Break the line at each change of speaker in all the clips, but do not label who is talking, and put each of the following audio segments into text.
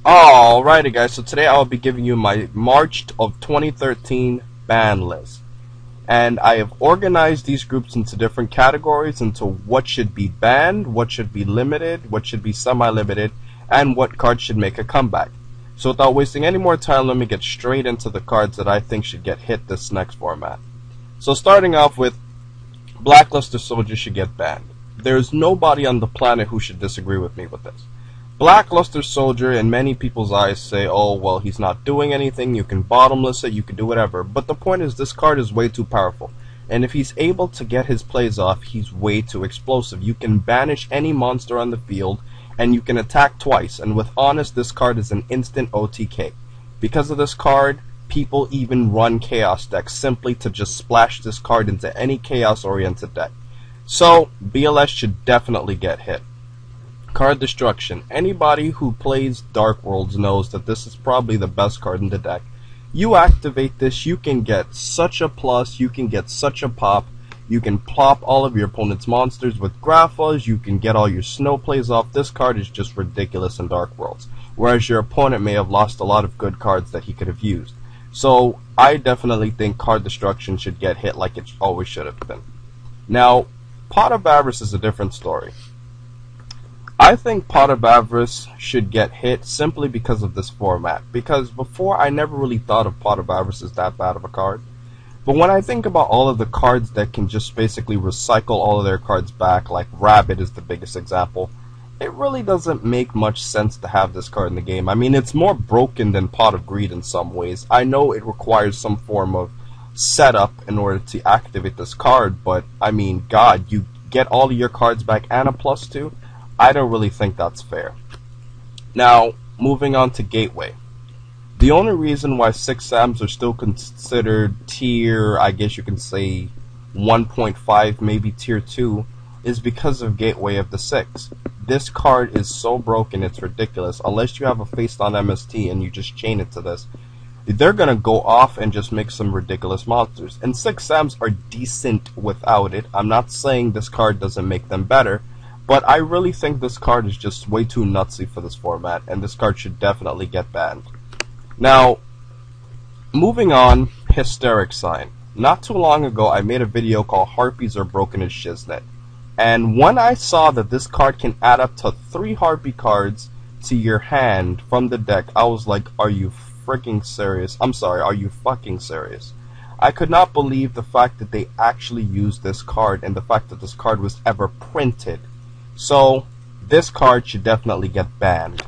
Alrighty guys, so today I will be giving you my March of 2013 ban list. And I have organized these groups into different categories into what should be banned, what should be limited, what should be semi-limited, and what cards should make a comeback. So without wasting any more time, let me get straight into the cards that I think should get hit this next format. So starting off with Blackluster Soldier should get banned. There's nobody on the planet who should disagree with me with this. Blackluster Soldier, in many people's eyes, say, oh, well, he's not doing anything, you can bottomless it, you can do whatever. But the point is, this card is way too powerful. And if he's able to get his plays off, he's way too explosive. You can banish any monster on the field, and you can attack twice. And with Honest, this card is an instant OTK. Because of this card, people even run Chaos decks simply to just splash this card into any Chaos-oriented deck. So, BLS should definitely get hit. Card Destruction. Anybody who plays Dark Worlds knows that this is probably the best card in the deck. You activate this, you can get such a plus, you can get such a pop, you can plop all of your opponent's monsters with Graphas, you can get all your snow plays off. This card is just ridiculous in Dark Worlds, whereas your opponent may have lost a lot of good cards that he could have used. So I definitely think Card Destruction should get hit like it always should have been. Now, Pot of Avarice is a different story. I think Pot of Avarice should get hit simply because of this format. Because before, I never really thought of Pot of Avarice as that bad of a card. But when I think about all of the cards that can just basically recycle all of their cards back, like Rabbit is the biggest example, it really doesn't make much sense to have this card in the game. I mean, it's more broken than Pot of Greed in some ways. I know it requires some form of setup in order to activate this card, but I mean, God, you get all of your cards back and a +2? I don't really think that's fair. Now, moving on to Gateway. The only reason why 6 Sams are still considered tier, I guess you can say 1.5, maybe tier 2, is because of Gateway of the 6. This card is so broken, it's ridiculous. Unless you have a face on MST and you just chain it to this, they're gonna go off and just make some ridiculous monsters. And 6 Sams are decent without it. I'm not saying this card doesn't make them better, but I really think this card is just way too nutsy for this format, and this card should definitely get banned. Now, moving on, Hysteric Sign. Not too long ago, I made a video called Harpies Are Broken as Shiznit. And when I saw that this card can add up to 3 Harpy cards to your hand from the deck, I was like, are you freaking serious? I'm sorry, are you fucking serious? I could not believe the fact that they actually used this card and the fact that this card was ever printed. So, this card should definitely get banned.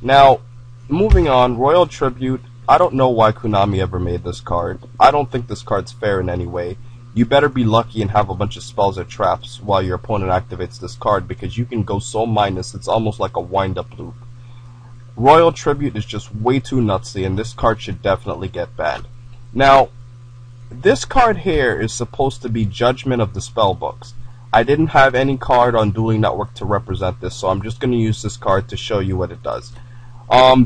Now, moving on, Royal Tribute. I don't know why Konami ever made this card. I don't think this card's fair in any way. You better be lucky and have a bunch of spells or traps while your opponent activates this card, because you can go so minus, it's almost like a wind-up loop. Royal Tribute is just way too nutsy, and this card should definitely get banned. Now, this card here is supposed to be Judgement of the Spellbooks. I didn't have any card on Dueling Network to represent this, so I'm just going to use this card to show you what it does.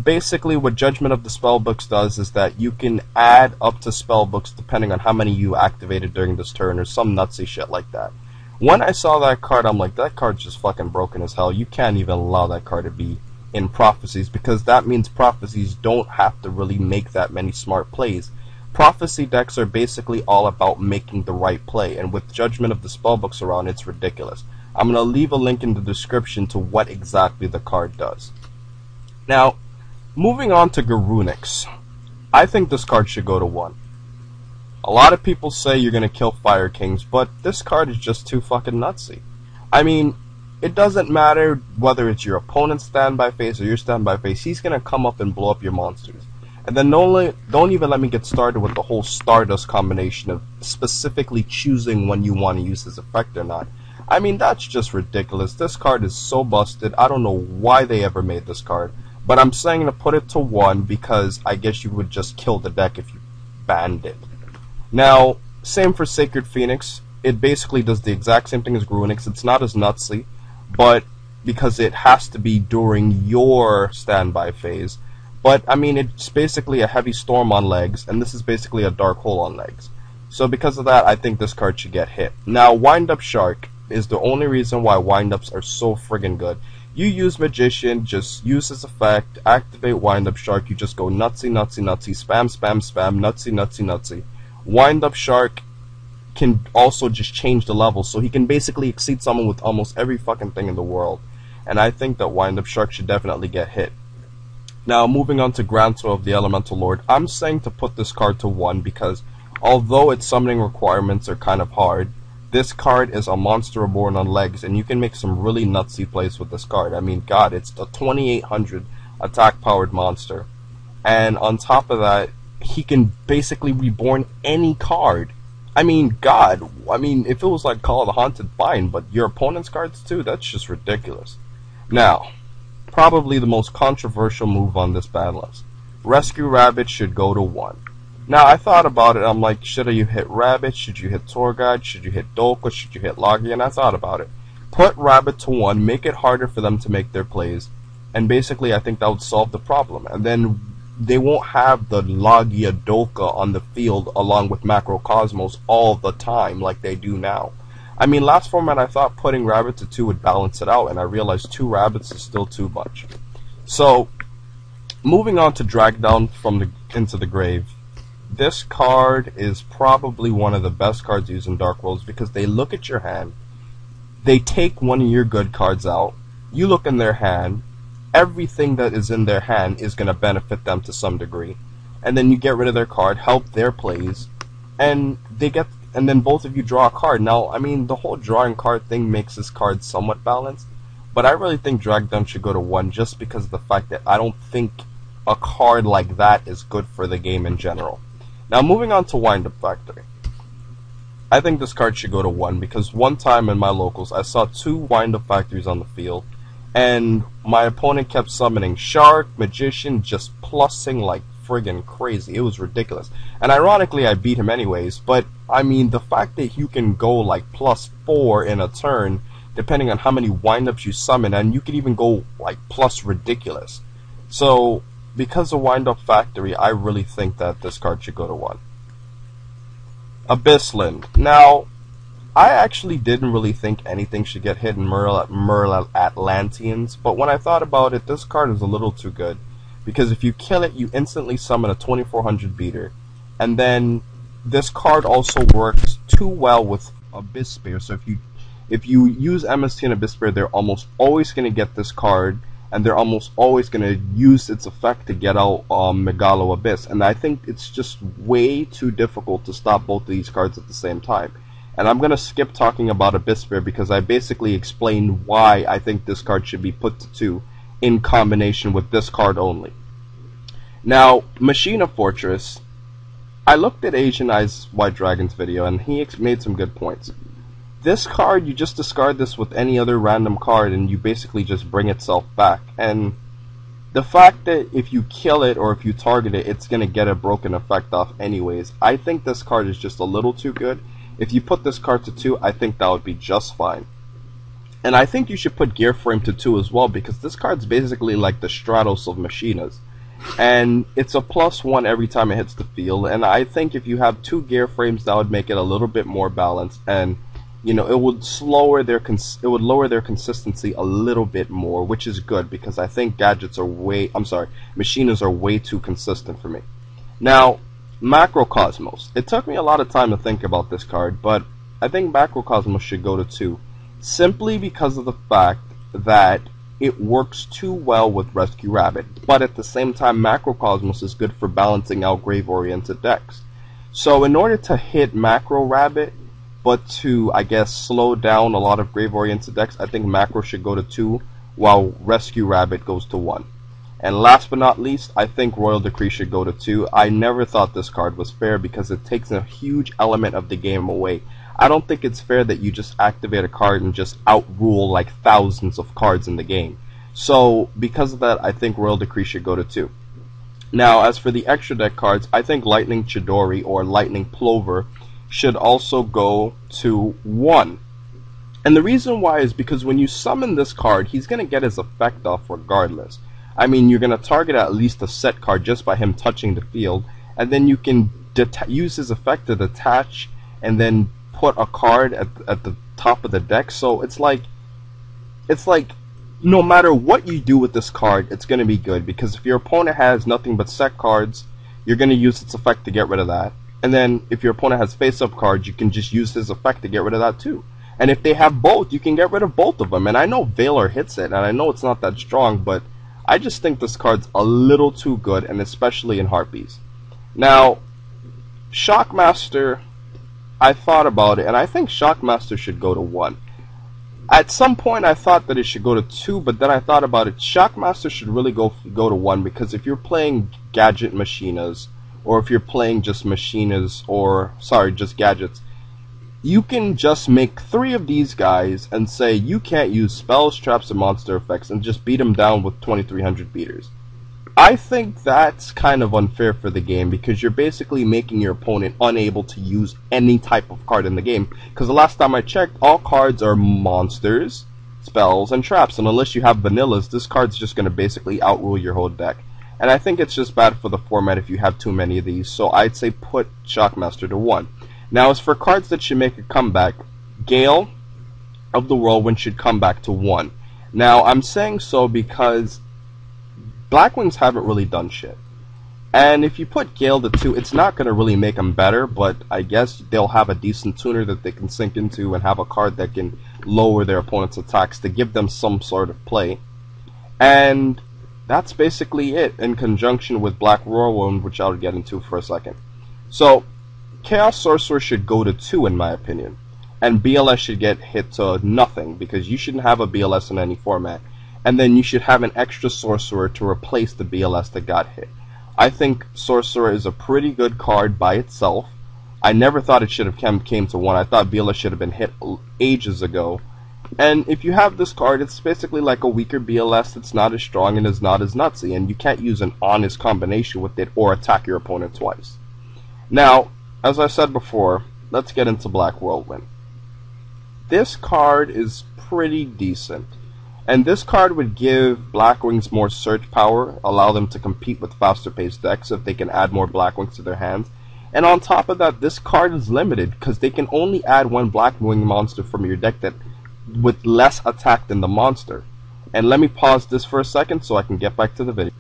Basically, what Judgement of the Spellbooks does is that you can add up to spellbooks depending on how many you activated during this turn, or some nutsy shit like that. When I saw that card, I'm like, that card's just fucking broken as hell. You can't even allow that card to be in Prophecies, because that means Prophecies don't have to really make that many smart plays. Prophecy decks are basically all about making the right play, and with Judgement of the Spellbooks around, it's ridiculous. I'm going to leave a link in the description to what exactly the card does. Now, moving on to Garunix. I think this card should go to 1. A lot of people say you're going to kill Fire Kings, but this card is just too fucking nutsy. I mean, it doesn't matter whether it's your opponent's standby phase or your standby phase, he's going to come up and blow up your monsters. And then don't even let me get started with the whole Stardust combination of specifically choosing when you want to use this effect or not. I mean, that's just ridiculous. This card is so busted. I don't know why they ever made this card. But I'm saying to put it to 1 because I guess you would just kill the deck if you banned it. Now, same for Sacred Phoenix. It basically does the exact same thing as Garunix. It's not as nutsy, but because it has to be during your standby phase. But, I mean, it's basically a Heavy Storm on legs, and this is basically a Dark Hole on legs. So because of that, I think this card should get hit. Now, Wind Up Shark is the only reason why wind-ups are so friggin' good. You use Magician, just use his effect, activate Wind Up Shark, you just go nutsy, nutsy, nutsy, spam, spam, spam, nutsy, nutsy, nutsy. Wind Up Shark can also just change the level, so he can basically exceed someone with almost every fucking thing in the world. And I think that Wind Up Shark should definitely get hit. Now, moving on to Grantor of the Elemental Lord, I'm saying to put this card to 1 because although its summoning requirements are kind of hard, this card is a monster reborn on legs, and you can make some really nutsy plays with this card. I mean, God, it's a 2800 attack-powered monster. And on top of that, he can basically reborn any card. I mean, God, if it was like Call of the Haunted, fine, but your opponent's cards too, that's just ridiculous. Now, probably the most controversial move on this ban list. Rescue Rabbit should go to 1. Now, I thought about it, I'm like, should you hit Rabbit, should you hit Tour Guide, should you hit Dolka, should you hit Logia, and I thought about it. Put Rabbit to 1, make it harder for them to make their plays, and basically I think that would solve the problem. And then they won't have the Logia Dolka on the field along with Macrocosmos all the time like they do now. I mean, last format I thought putting Rabbit to 2 would balance it out, and I realized 2 Rabbits is still too much. So, moving on to Drag Down into the Grave. This card is probably one of the best cards used in Dark Worlds because they look at your hand, they take one of your good cards out, you look in their hand, everything that is in their hand is going to benefit them to some degree, and then you get rid of their card, help their plays, and then both of you draw a card. Now, I mean, the whole drawing card thing makes this card somewhat balanced, but I really think Drag Down should go to 1 just because of the fact that I don't think a card like that is good for the game in general. Now, moving on to Wind Up Factory. I think this card should go to 1 because one time in my locals I saw 2 Wind Up Factories on the field, and my opponent kept summoning Shark, Magician, just plussing like friggin' crazy. It was ridiculous. And ironically, I beat him anyways, but I mean, the fact that you can go like +4 in a turn, depending on how many wind-ups you summon, and you can even go like plus ridiculous. So, because of Wind Up Factory, I really think that this card should go to 1. Abyssland. Now, I actually didn't really think anything should get hit in Merle Atlanteans, but when I thought about it, this card is a little too good. Because if you kill it, you instantly summon a 2400 beater. And then, this card also works too well with Abyss Spear, so if you use MST and Abyss Spear, they're almost always going to get this card, and they're almost always going to use its effect to get out Megalo Abyss. And I think it's just way too difficult to stop both of these cards at the same time. And I'm going to skip talking about Abyss Spear because I basically explained why I think this card should be put to 2 in combination with this card only. Now, Machina Fortress, I looked at Asian Eyes White Dragon's video and he made some good points. This card, you just discard this with any other random card and you basically just bring itself back. And the fact that if you kill it or if you target it, it's going to get a broken effect off anyways. I think this card is just a little too good. If you put this card to 2, I think that would be just fine. And I think you should put Gear Frame to 2 as well because this card's basically like the Stratos of Machinas. And it's a +1 every time it hits the field. And I think if you have 2 Gear Frames, that would make it a little bit more balanced. And you know, it would lower their consistency a little bit more, which is good because I think Machinas are way too consistent for me. Now, Macrocosmos. It took me a lot of time to think about this card, but I think Macrocosmos should go to 2, simply because of the fact that it works too well with Rescue Rabbit, but at the same time, Macrocosmos is good for balancing out grave-oriented decks. So in order to hit Macro Rabbit, but to, I guess, slow down a lot of grave-oriented decks, I think Macro should go to 2, while Rescue Rabbit goes to 1. And last but not least, I think Royal Decree should go to 2. I never thought this card was fair because it takes a huge element of the game away. I don't think it's fair that you just activate a card and just outrule like thousands of cards in the game. So, because of that, I think Royal Decree should go to 2. Now, as for the extra deck cards, I think Lightning Chidori or Lightning Plover should also go to 1. And the reason why is because when you summon this card, he's going to get his effect off regardless. I mean, you're going to target at least a set card just by him touching the field, and then you can use his effect to detach and then put a card at the top of the deck. So it's like no matter what you do with this card, it's going to be good, because if your opponent has nothing but set cards, you're going to use its effect to get rid of that. And then if your opponent has face-up cards, you can just use his effect to get rid of that too. And if they have both, you can get rid of both of them. And I know Valor hits it, and I know it's not that strong, but I just think this card's a little too good, and especially in Harpies. Now, Shockmaster, I thought about it, and I think Shockmaster should go to 1. At some point, I thought that it should go to 2, but then I thought about it. Shockmaster should really go to 1, because if you're playing Gadget Machinas, or if you're playing just Machinas, or, sorry, just Gadgets, you can just make 3 of these guys and say you can't use spells, traps, and monster effects, and just beat them down with 2300 beaters. I think that's kind of unfair for the game, because you're basically making your opponent unable to use any type of card in the game, because the last time I checked, all cards are monsters, spells, and traps, and unless you have vanillas, this card's just going to basically outrule your whole deck. And I think it's just bad for the format if you have too many of these, so I'd say put Shockmaster to 1. Now, as for cards that should make a comeback, Gale of the Whirlwind should come back to 1. Now, I'm saying so because Blackwings haven't really done shit. And if you put Gale to 2, it's not going to really make them better, but I guess they'll have a decent tuner that they can sink into and have a card that can lower their opponent's attacks to give them some sort of play. And that's basically it, in conjunction with Black Whirlwind, which I'll get into for a second. So, Chaos Sorcerer should go to 2 in my opinion, and BLS should get hit to nothing, because you shouldn't have a BLS in any format. And then you should have an extra Sorcerer to replace the BLS that got hit. I think Sorcerer is a pretty good card by itself. I never thought it should have came to 1. I thought BLS should have been hit ages ago. And if you have this card, it's basically like a weaker BLS that's not as strong and is not as nutsy, and you can't use an honest combination with it or attack your opponent twice. Now, as I said before, let's get into Black Whirlwind. This card is pretty decent. And this card would give Blackwings more search power, allow them to compete with faster paced decks if they can add more Blackwings to their hands. And on top of that, this card is limited, because they can only add 1 Blackwing monster from your deck that with less attack than the monster. And let me pause this for a second so I can get back to the video.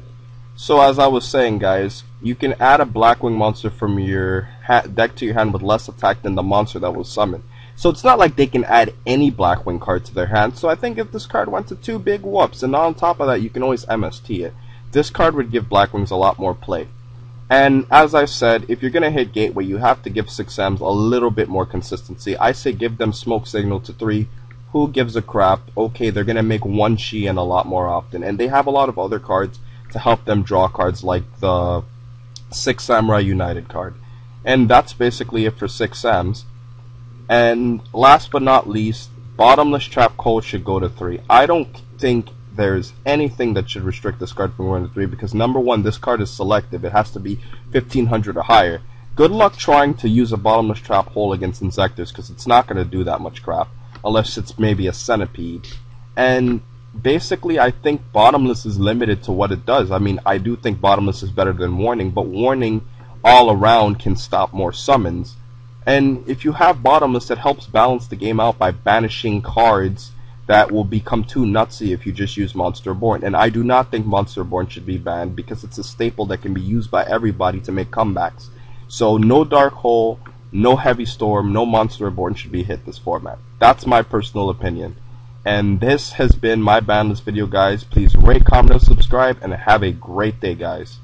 So as I was saying, guys, you can add a Blackwing monster from your deck to your hand with less attack than the monster that was summoned. So it's not like they can add any Blackwing card to their hand. So I think if this card went to 2, big whoops. And on top of that, you can always MST it. This card would give Blackwings a lot more play. And as I said, if you're going to hit Gateway, you have to give 6Ms a little bit more consistency. I say give them Smoke Signal to 3. Who gives a crap? Okay, they're going to make 1 Sheehan a lot more often. And they have a lot of other cards to help them draw cards, like the 6 Samurai United card. And that's basically it for 6Ms. And last but not least, Bottomless Trap Cold should go to 3. I don't think there's anything that should restrict this card from going to 3, because number 1, this card is selective. It has to be 1500 or higher. Good luck trying to use a Bottomless Trap Hole against Insectors, because it's not going to do that much crap, unless it's maybe a Centipede. And basically, I think Bottomless is limited to what it does. I mean, I do think Bottomless is better than Warning, but Warning all around can stop more summons. And if you have Bottomless, it helps balance the game out by banishing cards that will become too nutsy if you just use Monster Born. And I do not think Monster Born should be banned, because it's a staple that can be used by everybody to make comebacks. So no Dark Hole, no Heavy Storm, no Monster Born should be hit this format. That's my personal opinion. And this has been my Banlist video, guys. Please rate, comment, and subscribe, and have a great day, guys.